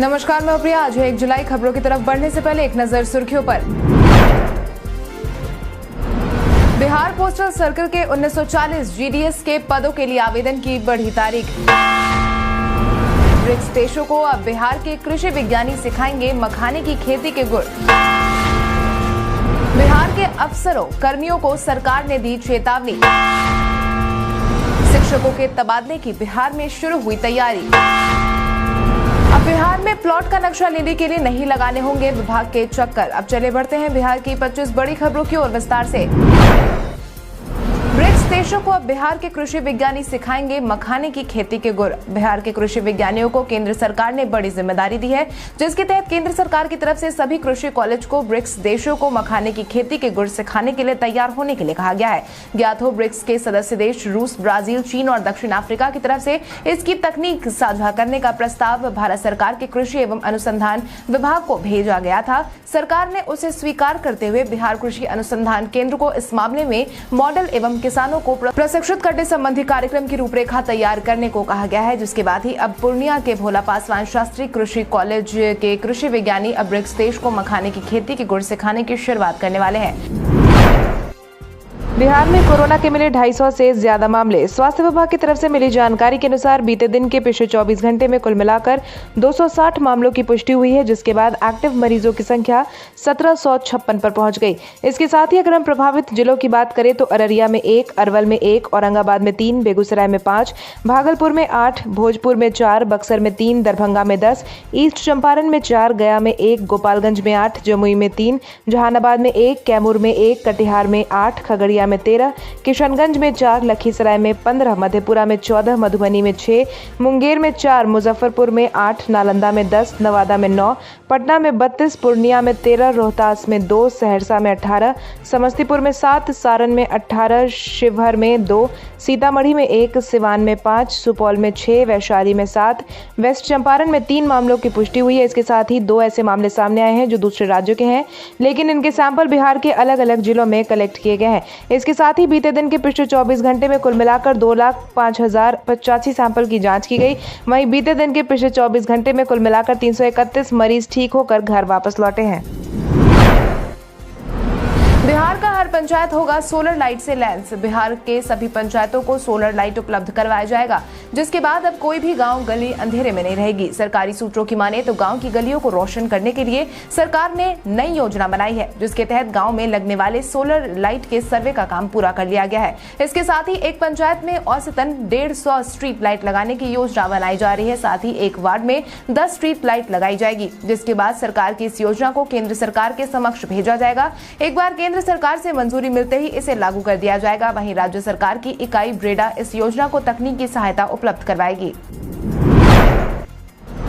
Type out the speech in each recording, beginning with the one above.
नमस्कार, मैं प्रिया। आज है 1 जुलाई। खबरों की तरफ बढ़ने से पहले एक नजर सुर्खियों पर। बिहार पोस्टल सर्कल के 1940 जीडीएस के पदों के लिए आवेदन की बढ़ी तारीख। ब्रिक्स देशों को अब बिहार के कृषि विज्ञानी सिखाएंगे मखाने की खेती के गुर। बिहार के अफसरों कर्मियों को सरकार ने दी चेतावनी। शिक्षकों के तबादले की बिहार में शुरू हुई तैयारी। अब बिहार में प्लॉट का नक्शा लेने के लिए नहीं लगाने होंगे विभाग के चक्कर। अब चले बढ़ते हैं बिहार की 25 बड़ी खबरों की ओर विस्तार से। ब्रिक्स देशों को अब बिहार के कृषि विज्ञानी सिखाएंगे मखाने की खेती के गुर। बिहार के कृषि विज्ञानियों को केंद्र सरकार ने बड़ी जिम्मेदारी दी है, जिसके तहत केंद्र सरकार की तरफ से सभी कृषि कॉलेज को ब्रिक्स देशों को मखाने की खेती के गुर सिखाने के लिए तैयार होने के लिए कहा गया है। ज्ञात हो, ब्रिक्स के सदस्य देश रूस, ब्राजील, चीन और दक्षिण अफ्रीका की तरफ से इसकी तकनीक साझा करने का प्रस्ताव भारत सरकार के कृषि एवं अनुसंधान विभाग को भेजा गया था। सरकार ने उसे स्वीकार करते हुए बिहार कृषि अनुसंधान केंद्र को इस मामले में मॉडल एवं किसानों को प्रशिक्षित करने संबंधी कार्यक्रम की रूपरेखा तैयार करने को कहा गया है, जिसके बाद ही अब पूर्णिया के भोला पासवान शास्त्री कृषि कॉलेज के कृषि विज्ञानी अब ब्रिक्स देश को मखाने की खेती के गुर सिखाने की शुरुआत करने वाले हैं। बिहार में कोरोना के मिले 250 से ज्यादा मामले। स्वास्थ्य विभाग की तरफ से मिली जानकारी के अनुसार बीते दिन के पिछले 24 घंटे में कुल मिलाकर 260 मामलों की पुष्टि हुई है, जिसके बाद एक्टिव मरीजों की संख्या 1756 पर पहुंच गई। इसके साथ ही अगर हम प्रभावित जिलों की बात करें तो अररिया में 1, अरवल में 1, औरंगाबाद में 3, बेगूसराय में 5, भागलपुर में 8, भोजपुर में 4, बक्सर में 3, दरभंगा में 10, ईस्ट चंपारण में 4, गया में 1, गोपालगंज में 8, जमुई में 3, जहानाबाद में 1, कैमूर में 1, कटिहार में 8, खगड़िया में 13, किशनगंज में 4, लखीसराय में 15, मधेपुरा में 14, मधुबनी में 6, मुंगेर में 4, मुजफ्फरपुर में 8, नालंदा में 10, नवादा में 9, पटना में 32, पूर्णिया में 13, रोहतास में 2, सहरसा में 18, समस्तीपुर में 7, सारण में 18, शिवहर में 2, सीतामढ़ी में 1, सिवान में 5, सुपौल में 6, वैशाली में 7, वेस्ट चंपारण में 3 मामलों की पुष्टि हुई है। इसके साथ ही 2 ऐसे मामले सामने आए हैं जो दूसरे राज्यों के हैं, लेकिन इनके सैंपल बिहार के अलग अलग जिलों में कलेक्ट किए गए हैं। इसके साथ ही बीते दिन के पिछले 24 घंटे में कुल मिलाकर 2,05,085 सैंपल की जांच की गई। वहीं बीते दिन के पिछले 24 घंटे में कुल मिलाकर 331 मरीज ठीक होकर घर वापस लौटे हैं। बिहार का हर पंचायत होगा सोलर लाइट से लैस। बिहार के सभी पंचायतों को सोलर लाइट उपलब्ध करवाया जाएगा, जिसके बाद अब कोई भी गांव गली अंधेरे में नहीं रहेगी। सरकारी सूत्रों की माने तो गांव की गलियों को रोशन करने के लिए सरकार ने नई योजना बनाई है, जिसके तहत गांव में लगने वाले सोलर लाइट के सर्वे का काम पूरा कर लिया गया है। इसके साथ ही एक पंचायत में औसतन 150 स्ट्रीट लाइट लगाने की योजना बनाई जा रही है। साथ ही एक वार्ड में 10 स्ट्रीट लाइट लगाई जाएगी, जिसके बाद सरकार की इस योजना को केंद्र सरकार के समक्ष भेजा जाएगा। एक बार केंद्र सरकार से मंजूरी मिलते ही इसे लागू कर दिया जाएगा। वहीं राज्य सरकार की इकाई ब्रेडा इस योजना को तकनीकी सहायता उपलब्ध करवाएगी।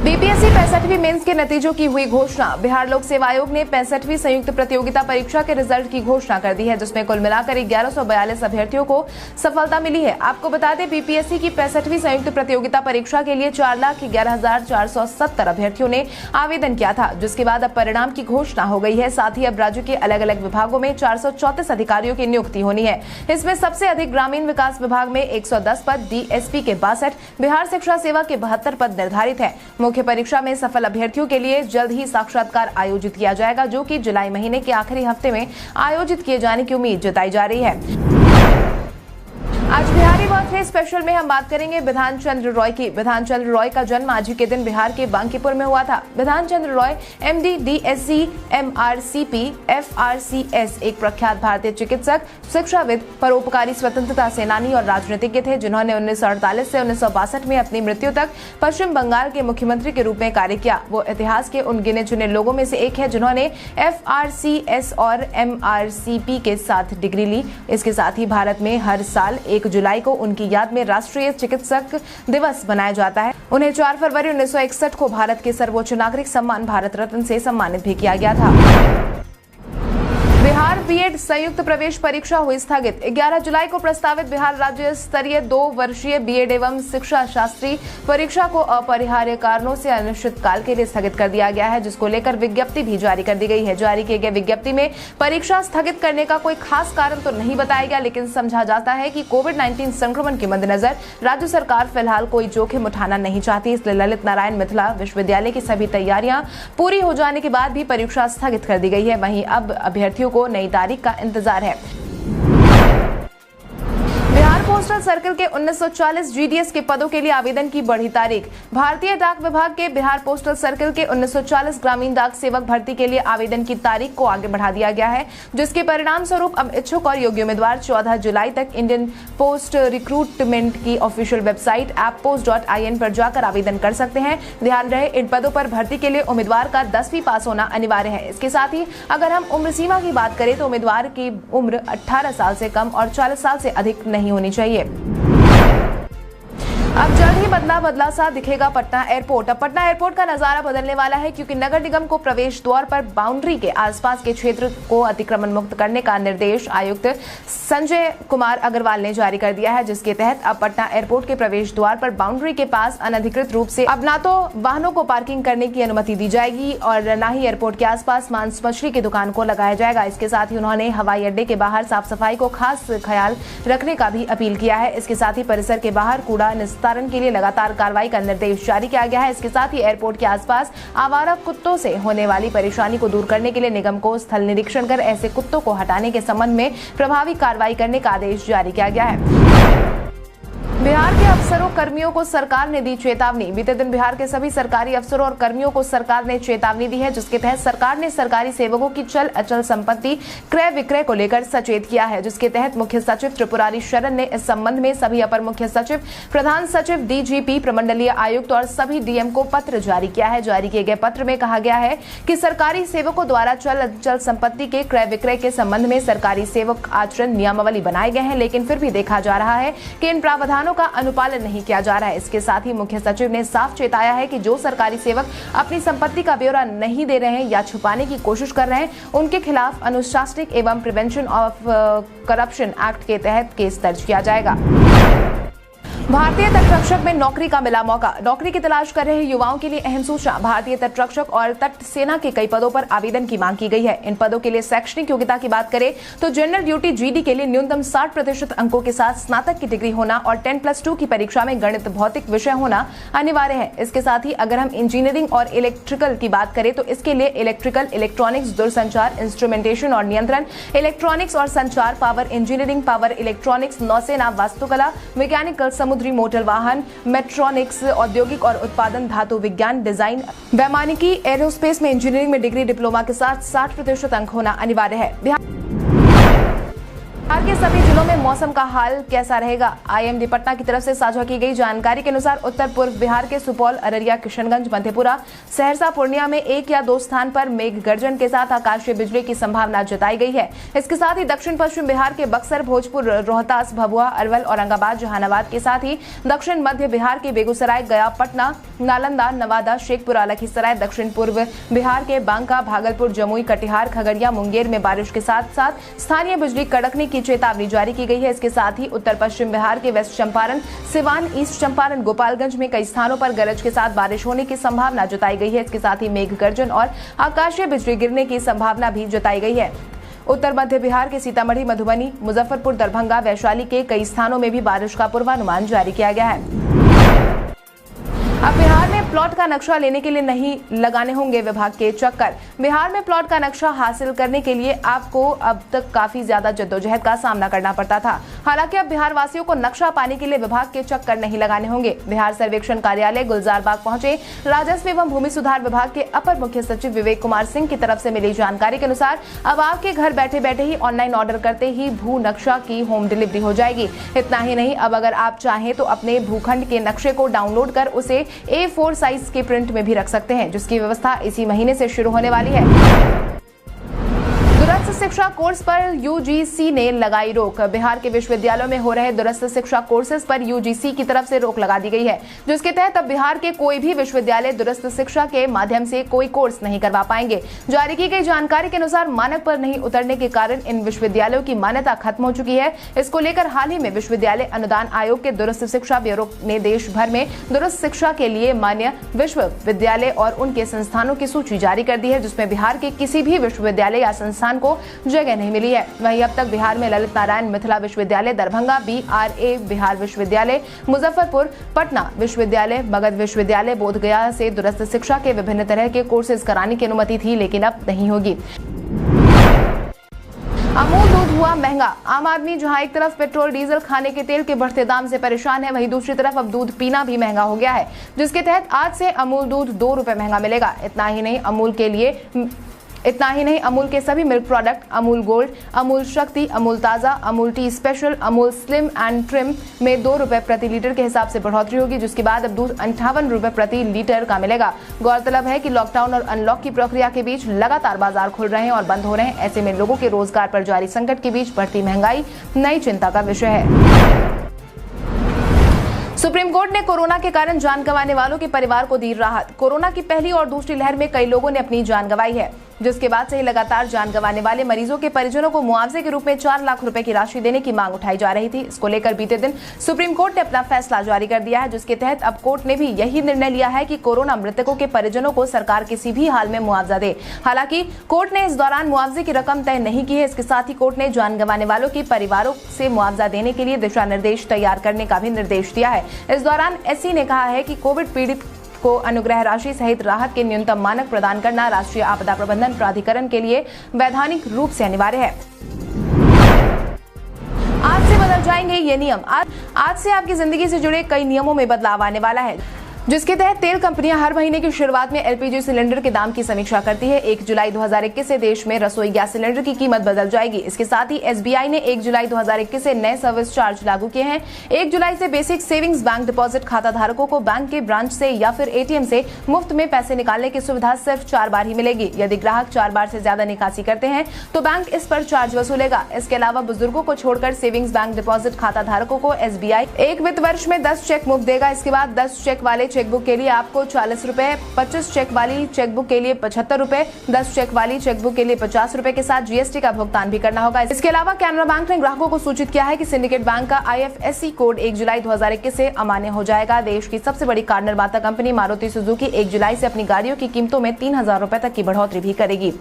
बीपीएससी 65वीं मेंस के नतीजों की हुई घोषणा। बिहार लोक सेवा आयोग ने 65वीं संयुक्त प्रतियोगिता परीक्षा के रिजल्ट की घोषणा कर दी है, जिसमें कुल मिलाकर 1142 अभ्यर्थियों को सफलता मिली है। आपको बता दें, बीपीएससी की 65वीं संयुक्त प्रतियोगिता परीक्षा के लिए 4,11,470 अभ्यर्थियों ने आवेदन किया था, जिसके बाद अब परिणाम की घोषणा हो गई है। साथ ही अब राज्य के अलग अलग विभागों में 434 अधिकारियों की नियुक्ति होनी है। इसमें सबसे अधिक ग्रामीण विकास विभाग में 110 पद, डीएसपी के 62, बिहार शिक्षा सेवा के 72 पद निर्धारित है। मुख्य परीक्षा में सफल अभ्यर्थियों के लिए जल्द ही साक्षात्कार आयोजित किया जाएगा, जो कि जुलाई महीने के आखिरी हफ्ते में आयोजित किए जाने की उम्मीद जताई जा रही है। आज बिहारी बर्थडे स्पेशल में हम बात करेंगे विधान चंद्र रॉय की। विधान चंद्र रॉय का जन्म आज ही के दिन बिहार के बांकीपुर में हुआ था। Vidhan Chandra Roy MD, DSc, MRCP, FRCS एक प्रख्यात भारतीय चिकित्सक, शिक्षाविद, परोपकारी, स्वतंत्रता सेनानी और राजनीतिज्ञ थे, जिन्होंने 1948 से 1962 में अपनी मृत्यु तक पश्चिम बंगाल के मुख्यमंत्री के रूप में कार्य किया। वो इतिहास के उन गिने चुने लोगों में से एक है जिन्होंने एफआरसीएस और एमआरसीपी के साथ डिग्री ली। इसके साथ ही भारत में हर साल 1 जुलाई को उनकी याद में राष्ट्रीय चिकित्सक दिवस मनाया जाता है। उन्हें 4 फरवरी 1961 को भारत के सर्वोच्च नागरिक सम्मान भारत रत्न से सम्मानित भी किया गया था। बिहार बीएड संयुक्त प्रवेश परीक्षा हुई स्थगित। 11 जुलाई को प्रस्तावित बिहार राज्य स्तरीय 2 वर्षीय बीएड एवं शिक्षा शास्त्री परीक्षा को अपरिहार्य कारणों से अनिश्चितकाल के लिए स्थगित कर दिया गया है, जिसको लेकर विज्ञप्ति भी जारी कर दी गई है। जारी किए गए विज्ञप्ति में परीक्षा स्थगित करने का कोई खास कारण तो नहीं बताया गया, लेकिन समझा जाता है कि कोविड-19 संक्रमण के मद्देनजर राज्य सरकार फिलहाल कोई जोखिम उठाना नहीं चाहती, इसलिए ललित नारायण मिथिला विश्वविद्यालय की सभी तैयारियां पूरी हो जाने के बाद भी परीक्षा स्थगित कर दी गई है। वहीं अब अभ्यर्थियों को नई तारीख का इंतजार है। पोस्टल सर्किल के 1940 जीडीएस के पदों के लिए आवेदन की बढ़ी तारीख। भारतीय डाक विभाग के बिहार पोस्टल सर्किल के 1940 ग्रामीण डाक सेवक भर्ती के लिए आवेदन की तारीख को आगे बढ़ा दिया गया है, जिसके परिणाम स्वरूप अब इच्छुक और योग्य उम्मीदवार 14 जुलाई तक इंडियन पोस्ट रिक्रूटमेंट की ऑफिशियल वेबसाइट apppost.in पर जाकर आवेदन कर सकते हैं। ध्यान रहे, इन पदों पर भर्ती के लिए उम्मीदवार का 10वीं पास होना अनिवार्य है। इसके साथ ही अगर हम उम्र सीमा की बात करें तो उम्मीदवार की उम्र 18 साल से कम और 40 साल से अधिक नहीं होनी चाहिए। अब जल्द ही बदला सा दिखेगा पटना एयरपोर्ट। अब पटना एयरपोर्ट का नजारा बदलने वाला है, क्योंकि नगर निगम को प्रवेश द्वार पर बाउंड्री के आसपास के क्षेत्र को अतिक्रमण मुक्त करने का निर्देश आयुक्त संजय कुमार अग्रवाल ने जारी कर दिया है, जिसके तहत अब पटना एयरपोर्ट के प्रवेश द्वार पर बाउंड्री के पास अनधिकृत रूप से अब न तो वाहनों को पार्किंग करने की अनुमति दी जाएगी और न ही एयरपोर्ट के आसपास मांस मछली की दुकान को लगाया जाएगा। इसके साथ ही उन्होंने हवाई अड्डे के बाहर साफ सफाई को खास ख्याल रखने का भी अपील किया है। इसके साथ ही परिसर के बाहर कूड़ा निस्तारण के लिए लगातार कार्रवाई का निर्देश जारी किया गया है। इसके साथ ही एयरपोर्ट के आसपास आवारा कुत्तों से होने वाली परेशानी को दूर करने के लिए निगम को स्थल निरीक्षण कर ऐसे कुत्तों को हटाने के संबंध में प्रभावी कार्रवाई करने का आदेश जारी किया गया है। बिहार के अफसरों कर्मियों को सरकार ने दी चेतावनी। बीते दिन बिहार के सभी सरकारी अफसरों और कर्मियों को सरकार ने चेतावनी दी है, जिसके तहत सरकार ने सरकारी सेवकों की चल अचल संपत्ति क्रय विक्रय को लेकर सचेत किया है, जिसके तहत मुख्य सचिव त्रिपुरारी शरण ने इस संबंध में सभी अपर मुख्य सचिव, प्रधान सचिव, डीजीपी, प्रमंडलीय आयुक्त और सभी डीएम को पत्र जारी किया है। जारी किए गए पत्र में कहा गया है कि सरकारी सेवकों द्वारा चल अचल संपत्ति के क्रय विक्रय के संबंध में सरकारी सेवक आचरण नियमावली बनाए गए हैं, लेकिन फिर भी देखा जा रहा है कि इन प्रावधानों का अनुपालन नहीं किया जा रहा है। इसके साथ ही मुख्य सचिव ने साफ चेताया है कि जो सरकारी सेवक अपनी संपत्ति का ब्यौरा नहीं दे रहे हैं या छुपाने की कोशिश कर रहे हैं, उनके खिलाफ अनुशासनिक एवं प्रिवेंशन ऑफ करप्शन एक्ट के तहत केस दर्ज किया जाएगा। भारतीय तटरक्षक में नौकरी का मिला मौका। नौकरी की तलाश कर रहे युवाओं के लिए अहम सूचना। भारतीय तटरक्षक और तट सेना के कई पदों पर आवेदन की मांग की गई है। इन पदों के लिए शैक्षणिक योग्यता की बात करें तो जनरल ड्यूटी जीडी के लिए न्यूनतम 60% अंकों के साथ स्नातक की डिग्री होना और 10+2 की परीक्षा में गणित भौतिक विषय होना अनिवार्य है। इसके साथ ही अगर हम इंजीनियरिंग और इलेक्ट्रिकल की बात करें तो इसके लिए इलेक्ट्रिकल, इलेक्ट्रॉनिक्स, दूरसंचार, इंस्ट्रूमेंटेशन और नियंत्रण, इलेक्ट्रॉनिक्स और संचार, पावर इंजीनियरिंग, पावर इलेक्ट्रॉनिक्स, नौसेना, वास्तुकला, मैकेनिकल, समुद्री मोटर वाहन, मेट्रॉनिक्स, औद्योगिक और उत्पादन, धातु विज्ञान, डिजाइन, वैमानिकी, एरोस्पेस में इंजीनियरिंग में डिग्री, डिप्लोमा के साथ 60% अंक होना अनिवार्य है। बिहार के सभी जिलों में मौसम का हाल कैसा रहेगा? आईएमडी पटना की तरफ से साझा की गई जानकारी के अनुसार उत्तर पूर्व बिहार के सुपौल, अररिया, किशनगंज, मधेपुरा, सहरसा, पूर्णिया में 1 या 2 स्थान पर मेघ गर्जन के साथ आकाशीय बिजली की संभावना जताई गई है। इसके साथ ही दक्षिण पश्चिम बिहार के बक्सर, भोजपुर, रोहतास, भभुआ, अरवल, औरंगाबाद, जहानाबाद के साथ ही दक्षिण मध्य बिहार के बेगूसराय, गया, पटना, नालंदा, नवादा, शेखपुरा, लखीसराय, दक्षिण पूर्व बिहार के बांका, भागलपुर, जमुई, कटिहार, खगड़िया, मुंगेर में बारिश के साथ साथ स्थानीय बिजली कड़कने की चेतावनी जारी की गई है। इसके साथ ही उत्तर पश्चिम बिहार के वेस्ट चंपारण, सिवान, ईस्ट चंपारण, गोपालगंज में कई स्थानों पर गरज के साथ बारिश होने की संभावना जताई गई है। इसके साथ ही मेघ गर्जन और आकाशीय बिजली गिरने की संभावना भी जताई गई है। उत्तर मध्य बिहार के सीतामढ़ी, मधुबनी, मुजफ्फरपुर, दरभंगा, वैशाली के कई स्थानों में भी बारिश का पूर्वानुमान जारी किया गया है। अब बिहार में प्लॉट का नक्शा लेने के लिए नहीं लगाने होंगे विभाग के चक्कर। बिहार में प्लॉट का नक्शा हासिल करने के लिए आपको अब तक काफी ज्यादा जद्दोजहद का सामना करना पड़ता था। हालांकि अब बिहार वासियों को नक्शा पाने के लिए विभाग के चक्कर नहीं लगाने होंगे। बिहार सर्वेक्षण कार्यालय गुलजार बाग पहुंचे राजस्व एवं भूमि सुधार विभाग के अपर मुख्य सचिव विवेक कुमार सिंह की तरफ से मिली जानकारी के अनुसार अब आपके घर बैठे बैठे ही ऑनलाइन ऑर्डर करते ही भू नक्शा की होम डिलीवरी हो जाएगी। इतना ही नहीं, अब अगर आप चाहें तो अपने भूखंड के नक्शे को डाउनलोड कर उसे A4 साइज के प्रिंट में भी रख सकते हैं, जिसकी व्यवस्था इसी महीने से शुरू होने वाली है। दूरस्थ शिक्षा कोर्स पर यूजीसी ने लगाई रोक। बिहार के विश्वविद्यालयों में हो रहे दूरस्थ शिक्षा कोर्सेज पर यूजीसी की तरफ से रोक लगा दी गई है, जिसके तहत अब बिहार के कोई भी विश्वविद्यालय दूरस्थ शिक्षा के माध्यम से कोई कोर्स नहीं करवा पाएंगे। जारी की गई जानकारी के अनुसार मानक पर नहीं उतरने के कारण इन विश्वविद्यालयों की मान्यता खत्म हो चुकी है। इसको लेकर हाल ही में विश्वविद्यालय अनुदान आयोग के दूरस्थ शिक्षा ब्यूरो ने देश भर में दूरस्थ शिक्षा के लिए मान्य विश्वविद्यालय और उनके संस्थानों की सूची जारी कर दी है, जिसमें बिहार के किसी भी विश्वविद्यालय या संस्थान को जगह नहीं मिली है। वहीं अब तक बिहार में ललित नारायण मिथिला विश्वविद्यालय दरभंगा, BRA बिहार विश्वविद्यालय मुजफ्फरपुर, पटना विश्वविद्यालय, मगध विश्वविद्यालय, बोधगया से दूरस्थ शिक्षा के विभिन्न तरह के कोर्सेज कराने की अनुमति थी, लेकिन अब नहीं होगी। अमूल दूध हुआ महंगा। आम आदमी जहां एक तरफ पेट्रोल डीजल खाने के तेल के बढ़ते दाम से परेशान है, वहीं दूसरी तरफ अब दूध पीना भी महंगा हो गया है, जिसके तहत आज से अमूल दूध 2 रुपए महंगा मिलेगा। इतना ही नहीं, अमूल के सभी milk product, Amul gold, Amul शक्ति, अमूल ताजा, Amul T special, Amul slim and trim में 2 रुपए प्रति लीटर के हिसाब से बढ़ोतरी होगी, जिसके बाद अब दूध 58 रुपए प्रति लीटर का मिलेगा। गौरतलब है कि लॉकडाउन और अनलॉक की प्रक्रिया के बीच लगातार बाजार खुल रहे हैं और बंद हो रहे हैं। ऐसे में लोगों के रोजगार पर जारी संकट के बीच बढ़ती महंगाई नई चिंता का विषय है। सुप्रीम कोर्ट ने कोरोना के कारण जान गंवाने वालों के परिवार को दी राहत। कोरोना की पहली और दूसरी लहर में कई लोगों ने अपनी जान गंवाई है, जिसके बाद से ही लगातार जान गंवाने वाले मरीजों के परिजनों को मुआवजे के रूप में 4 लाख रुपए की राशि देने की मांग उठाई जा रही थी। इसको लेकर बीते दिन सुप्रीम कोर्ट ने अपना फैसला जारी कर दिया है, जिसके तहत अब कोर्ट ने भी यही निर्णय लिया है कि कोरोना मृतकों के परिजनों को सरकार किसी भी हाल में मुआवजा दे। हालांकि कोर्ट ने इस दौरान मुआवजे की रकम तय नहीं की है। इसके साथ ही कोर्ट ने जान गंवाने वालों के परिवारों से मुआवजा देने के लिए दिशा निर्देश तैयार करने का भी निर्देश दिया है। इस दौरान एससी ने कहा है कि कोविड पीड़ित को अनुग्रह राशि सहित राहत के न्यूनतम मानक प्रदान करना राष्ट्रीय आपदा प्रबंधन प्राधिकरण के लिए वैधानिक रूप से अनिवार्य है। आज से बदल जाएंगे ये नियम। आज से आपकी जिंदगी से जुड़े कई नियमों में बदलाव आने वाला है, जिसके तहत तेल कंपनियां हर महीने की शुरुआत में एलपीजी सिलेंडर के दाम की समीक्षा करती है। 1 जुलाई 2021 से देश में रसोई गैस सिलेंडर की कीमत बदल जाएगी। इसके साथ ही एसबीआई ने 1 जुलाई 2021 से नए सर्विस चार्ज लागू किए हैं। 1 जुलाई से बेसिक सेविंग्स बैंक डिपॉजिट खाता धारकों को बैंक के ब्रांच से या फिर एटीएम से मुफ्त में पैसे निकालने की सुविधा सिर्फ 4 बार ही मिलेगी। यदि ग्राहक 4 बार से ज्यादा निकासी करते हैं तो बैंक इस पर चार्ज वसूलेगा। इसके अलावा बुजुर्गों को छोड़कर सेविंग्स बैंक डिपॉजिट खाता धारकों को एसबीआई एक वित्त वर्ष में 10 चेक मुफ्त देगा। इसके बाद 10 चेक वाले चेकबुक के लिए आपको 40 रुपए, 25 चेक वाली चेकबुक के लिए 75 रुपए, 10 चेक वाली चेकबुक के लिए 50 रुपए के साथ जीएसटी का भुगतान भी करना होगा। इसके अलावा कैनरा बैंक ने ग्राहकों को सूचित किया है कि सिंडिकेट बैंक का IFSC कोड 1 जुलाई 2021 से अमान्य हो जाएगा। देश की सबसे बड़ी कार निर्माता कंपनी मारुति सुजुकी 1 जुलाई से अपनी गाड़ियों की कीमतों में 3000 रुपए तक की बढ़ोतरी भी करेगी।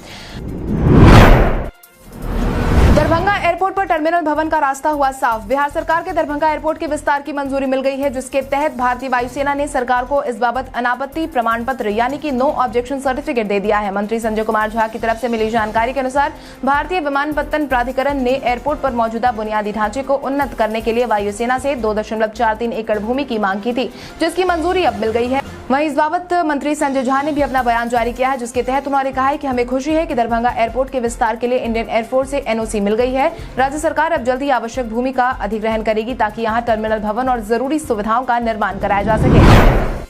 दरभंगा एयरपोर्ट पर टर्मिनल भवन का रास्ता हुआ साफ। बिहार सरकार के दरभंगा एयरपोर्ट के विस्तार की मंजूरी मिल गई है, जिसके तहत भारतीय वायुसेना ने सरकार को इस बाबत अनापत्ति प्रमाण पत्र यानी कि नो ऑब्जेक्शन सर्टिफिकेट दे दिया है। मंत्री संजय कुमार झा की तरफ से मिली जानकारी के अनुसार भारतीय विमानपत्तन प्राधिकरण ने एयरपोर्ट पर मौजूदा बुनियादी ढांचे को उन्नत करने के लिए वायुसेना से 2.43 एकड़ भूमि की मांग की थी, जिसकी मंजूरी अब मिल गई है। वहीं इस बाबत मंत्री संजय झा ने भी अपना बयान जारी किया है, जिसके तहत उन्होंने कहा है कि हमें खुशी है कि दरभंगा एयरपोर्ट के विस्तार के लिए इंडियन एयरफोर्स से एनओसी मिल गई है। राज्य सरकार अब जल्द ही आवश्यक भूमि का अधिग्रहण करेगी ताकि यहां टर्मिनल भवन और जरूरी सुविधाओं का निर्माण कराया जा सके।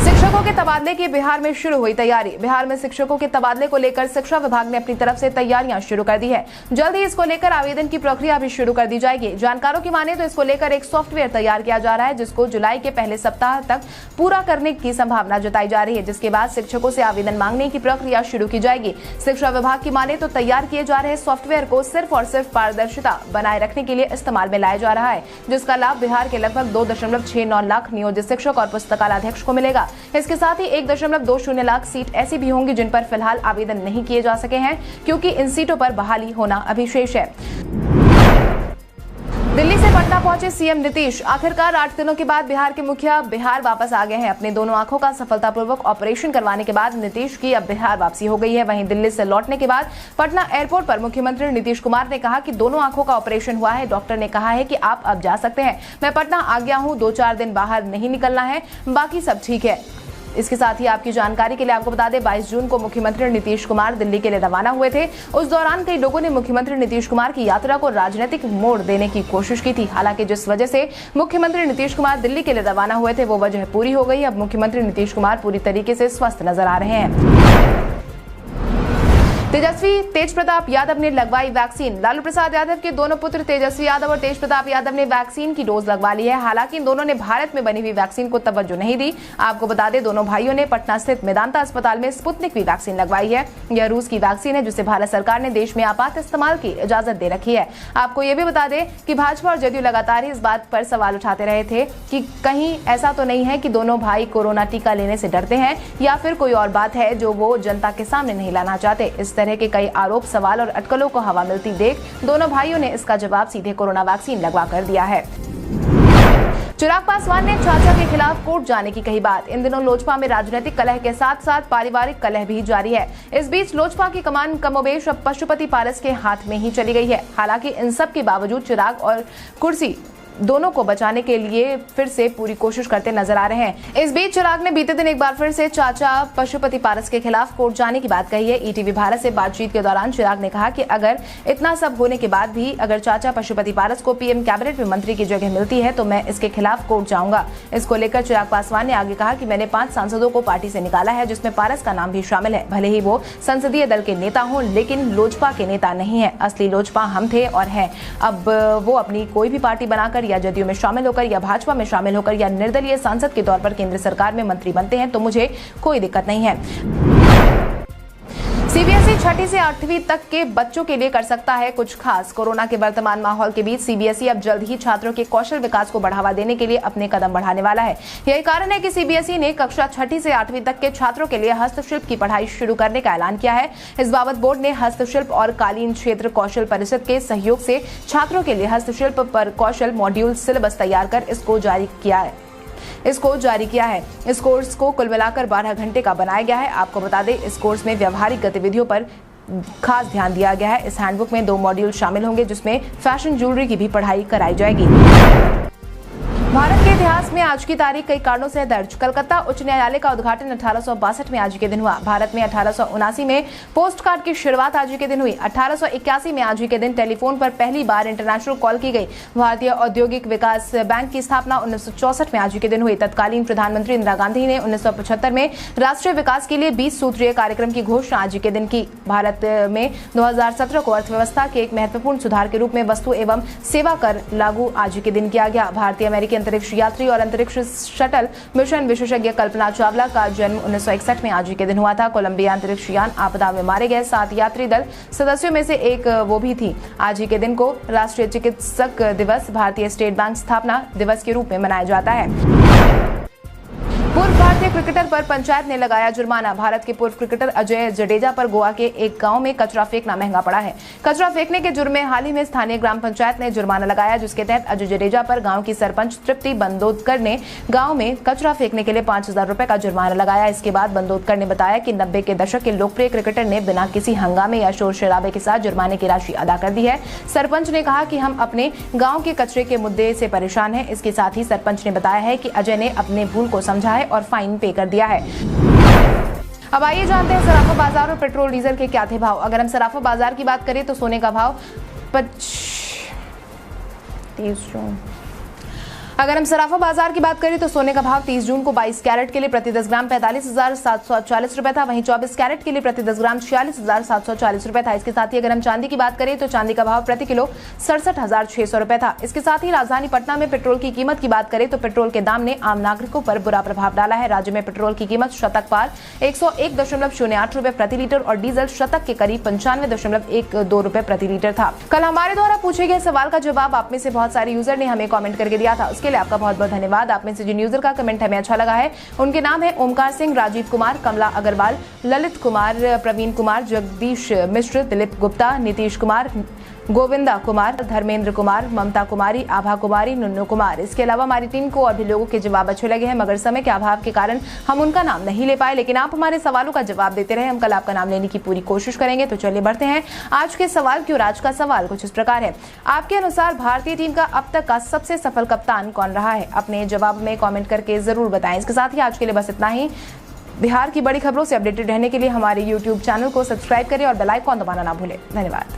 शिक्षकों के तबादले की बिहार में शुरू हुई तैयारी। बिहार में शिक्षकों के तबादले को लेकर शिक्षा विभाग ने अपनी तरफ से तैयारियां शुरू कर दी है। जल्द ही इसको लेकर आवेदन की प्रक्रिया भी शुरू कर दी जाएगी। जानकारों की माने तो इसको लेकर एक सॉफ्टवेयर तैयार किया जा रहा है, जिसको जुलाई के पहले सप्ताह तक पूरा करने की संभावना जताई जा रही है, जिसके बाद शिक्षकों से आवेदन मांगने की प्रक्रिया शुरू की जाएगी। शिक्षा विभाग की माने तो तैयार किए जा रहे सॉफ्टवेयर को सिर्फ और सिर्फ पारदर्शिता बनाए रखने के लिए इस्तेमाल में लाया जा रहा है, जिसका लाभ बिहार के लगभग 2.69 लाख नियोजित शिक्षक और पुस्तकालयाध्यक्ष को मिलेगा। इसके साथ ही 1.20 लाख सीट ऐसी भी होंगी जिन पर फिलहाल आवेदन नहीं किए जा सके हैं, क्योंकि इन सीटों पर बहाली होना अभी शेष है। दिल्ली से पटना पहुंचे सीएम नीतीश। आखिरकार 8 दिनों के बाद बिहार के मुखिया बिहार वापस आ गए हैं। अपने दोनों आंखों का सफलतापूर्वक ऑपरेशन करवाने के बाद नीतीश की अब बिहार वापसी हो गई है। वहीं दिल्ली से लौटने के बाद पटना एयरपोर्ट पर मुख्यमंत्री नीतीश कुमार ने कहा कि दोनों आंखों का ऑपरेशन हुआ है। डॉक्टर ने कहा है कि आप अब जा सकते हैं। मैं पटना आ गया हूँ, 2-4 दिन बाहर नहीं निकलना है, बाकी सब ठीक है। इसके साथ ही आपकी जानकारी के लिए आपको बता दें, 22 जून को मुख्यमंत्री नीतीश कुमार दिल्ली के लिए रवाना हुए थे। उस दौरान कई लोगों ने मुख्यमंत्री नीतीश कुमार की यात्रा को राजनीतिक मोड़ देने की कोशिश की थी। हालांकि जिस वजह से मुख्यमंत्री नीतीश कुमार दिल्ली के लिए रवाना हुए थे वो वजह पूरी हो गई। अब मुख्यमंत्री नीतीश कुमार पूरी तरीके से स्वस्थ नजर आ रहे हैं। तेजस्वी तेज प्रताप यादव ने लगवाई वैक्सीन। लालू प्रसाद यादव के दोनों पुत्र तेजस्वी यादव और तेज प्रताप यादव ने वैक्सीन की डोज लगवा ली है। हालांकि इन दोनों ने भारत में बनी हुई वैक्सीन को तवज्जो नहीं दी। आपको बता दें, दोनों भाइयों ने पटना स्थित मेदांता अस्पताल में स्पुतनिक वी वैक्सीन लगवाई है। यह रूस की वैक्सीन है जिसे भारत सरकार ने देश में आपात इस्तेमाल की इजाजत दे रखी है। आपको यह भी बता दें कि भाजपा और जदयू लगातार ही इस बात पर सवाल उठाते रहे थे कि कहीं ऐसा तो नहीं है कि दोनों भाई कोरोना टीका लेने से डरते हैं या फिर कोई और बात है जो वो जनता के सामने नहीं लाना चाहते। इस तरह के कई आरोप, सवाल और अटकलों को हवा मिलती देख दोनों भाइयों ने इसका जवाब सीधे कोरोना वैक्सीन लगवा कर दिया है। चिराग पासवान ने चाचा के खिलाफ कोर्ट जाने की कही बात। इन दिनों लोजपा में राजनीतिक कलह के साथ साथ पारिवारिक कलह भी जारी है। इस बीच लोजपा की कमान कमोबेश अब पशुपति पारस के हाथ में ही चली गई है। हालांकि इन सब के बावजूद चिराग और कुर्सी दोनों को बचाने के लिए फिर से पूरी कोशिश करते नजर आ रहे हैं। इस बीच चिराग ने बीते दिन एक बार फिर से चाचा पशुपति पारस के खिलाफ कोर्ट जाने की बात कही है। ईटीवी भारत से बातचीत के दौरान चिराग ने कहा कि अगर इतना सब होने के बाद भी अगर चाचा पशुपति पारस को पीएम कैबिनेट में मंत्री की जगह मिलती है तो मैं इसके खिलाफ कोर्ट जाऊंगा। इसको लेकर चिराग पासवान ने आगे कहा कि मैंने 5 सांसदों को पार्टी से निकाला है जिसमें पारस का नाम भी शामिल है। भले ही वो संसदीय दल के नेता हों लेकिन लोजपा के नेता नहीं है। असली लोजपा हम थे और हैं। अब वो अपनी कोई भी पार्टी बनाकर या जदयू में शामिल होकर या भाजपा में शामिल होकर या निर्दलीय सांसद के तौर पर केंद्र सरकार में मंत्री बनते हैं तो मुझे कोई दिक्कत नहीं है। सीबीएसई 6ठी से 8वीं तक के बच्चों के लिए कर सकता है कुछ खास। कोरोना के वर्तमान माहौल के बीच सीबीएसई अब जल्द ही छात्रों के कौशल विकास को बढ़ावा देने के लिए अपने कदम बढ़ाने वाला है। यही कारण है कि सीबीएसई ने कक्षा 6ठी से 8वीं तक के छात्रों के लिए हस्तशिल्प की पढ़ाई शुरू करने का ऐलान किया है। इस बाबत बोर्ड ने हस्तशिल्प और कालीन क्षेत्र कौशल परिषद के सहयोग से छात्रों के लिए हस्तशिल्प पर कौशल मॉड्यूल सिलेबस तैयार कर इसको जारी किया है। इस कोर्स को कुल मिलाकर 12 घंटे का बनाया गया है। आपको बता दें, इस कोर्स में व्यवहारिक गतिविधियों पर खास ध्यान दिया गया है। इस हैंडबुक में 2 मॉड्यूल शामिल होंगे जिसमें फैशन ज्वेलरी की भी पढ़ाई कराई जाएगी। भारत के इतिहास में आज की तारीख कई कारणों से दर्ज। कलकत्ता उच्च न्यायालय का उद्घाटन 1862 में आज के दिन हुआ। भारत में 1879 में पोस्ट कार्ड की शुरुआत आज के दिन हुई। 1881 में आज के दिन टेलीफोन पर पहली बार इंटरनेशनल कॉल की गई। भारतीय औद्योगिक विकास बैंक की स्थापना 1964 में आज के दिन हुई। तत्कालीन प्रधानमंत्री इंदिरा गांधी ने 1975 में राष्ट्रीय विकास के लिए 20 सूत्रीय कार्यक्रम की घोषणा आज के दिन की। भारत में 2017 को अर्थव्यवस्था के एक महत्वपूर्ण सुधार के रूप में वस्तु एवं सेवा कर लागू आज के दिन किया गया। भारतीय अमेरिकी अंतरिक्ष यात्री और अंतरिक्ष शटल मिशन विशेषज्ञ कल्पना चावला का जन्म 1961 में आज के दिन हुआ था। कोलंबिया अंतरिक्ष यान आपदा में मारे गए 7 यात्री दल सदस्यों में से एक वो भी थी। आज के दिन को राष्ट्रीय चिकित्सक दिवस, भारतीय स्टेट बैंक स्थापना दिवस के रूप में मनाया जाता है। पूर्व भारतीय क्रिकेटर पर पंचायत ने लगाया जुर्माना। भारत के पूर्व क्रिकेटर अजय जडेजा पर गोवा के एक गांव में कचरा फेंकना महंगा पड़ा है। कचरा फेंकने के जुर्म में हाल ही में स्थानीय ग्राम पंचायत ने जुर्माना लगाया, जिसके तहत अजय जडेजा पर गांव की सरपंच तृप्ति बंदोदकर ने गांव में कचरा फेंकने के लिए 5000 रुपए का जुर्माना लगाया। इसके बाद बंदोदकर ने बताया कि 90 के दशक के लोकप्रिय क्रिकेटर ने बिना किसी हंगामे या शोर शराबे के साथ जुर्माने की राशि अदा कर दी है। सरपंच ने कहा कि हम अपने गाँव के कचरे के मुद्दे से परेशान है। इसके साथ ही सरपंच ने बताया है कि अजय ने अपने भूल को समझा है और फाइन पे कर दिया है। अब आइए जानते हैं सराफा बाजार और पेट्रोल डीजल के क्या थे भाव। अगर हम सराफा बाजार की बात करें तो सोने का भाव 30 जून को 22 कैरेट के लिए प्रति 10 ग्राम 45,740 रुपए था। वहीं 24 कैरेट के लिए प्रति 10 ग्राम 46,740 रुपए था। इसके साथ ही अगर हम चांदी की बात करें तो चांदी का भाव प्रति किलो 67,600 रुपए था। इसके साथ ही राजधानी पटना में पेट्रोल की कीमत की बात करें तो पेट्रोल के दाम ने आम नागरिकों पर बुरा प्रभाव डाला है। राज्य में पेट्रोल की कीमत शतक पार 101.08 रुपए प्रति लीटर और डीजल शतक के करीब 95.12 रुपए प्रति लीटर था। कल हमारे द्वारा पूछे गए सवाल का जवाब आप में से बहुत सारे यूजर ने हमें कॉमेंट करके दिया था। उसके लिए आपका बहुत बहुत धन्यवाद। आप में से जिन यूजर का कमेंट हमें अच्छा लगा है उनके नाम है ओमकार सिंह, राजीव कुमार, कमला अग्रवाल, ललित कुमार, प्रवीण कुमार, जगदीश मिश्र, दिलीप गुप्ता, नीतीश कुमार, गोविंदा कुमार, धर्मेंद्र कुमार, ममता कुमारी, आभा कुमारी, नुन्नू कुमार। इसके अलावा हमारी टीम को और भी लोगों के जवाब अच्छे लगे हैं, मगर समय के अभाव के कारण हम उनका नाम नहीं ले पाए। लेकिन आप हमारे सवालों का जवाब देते रहे, हम कल आपका नाम लेने की पूरी कोशिश करेंगे। तो चलिए बढ़ते हैं आज के सवाल की ओर। आज का सवाल कुछ इस प्रकार है। आपके अनुसार भारतीय टीम का अब तक का सबसे सफल कप्तान कौन रहा है? अपने जवाब में कॉमेंट करके जरूर बताएं। इसके साथ ही आज के लिए बस इतना ही। बिहार की बड़ी खबरों से अपडेटेड रहने के लिए हमारे YouTube चैनल को सब्सक्राइब करें और बेल आइकन दबाना ना भूलें। धन्यवाद।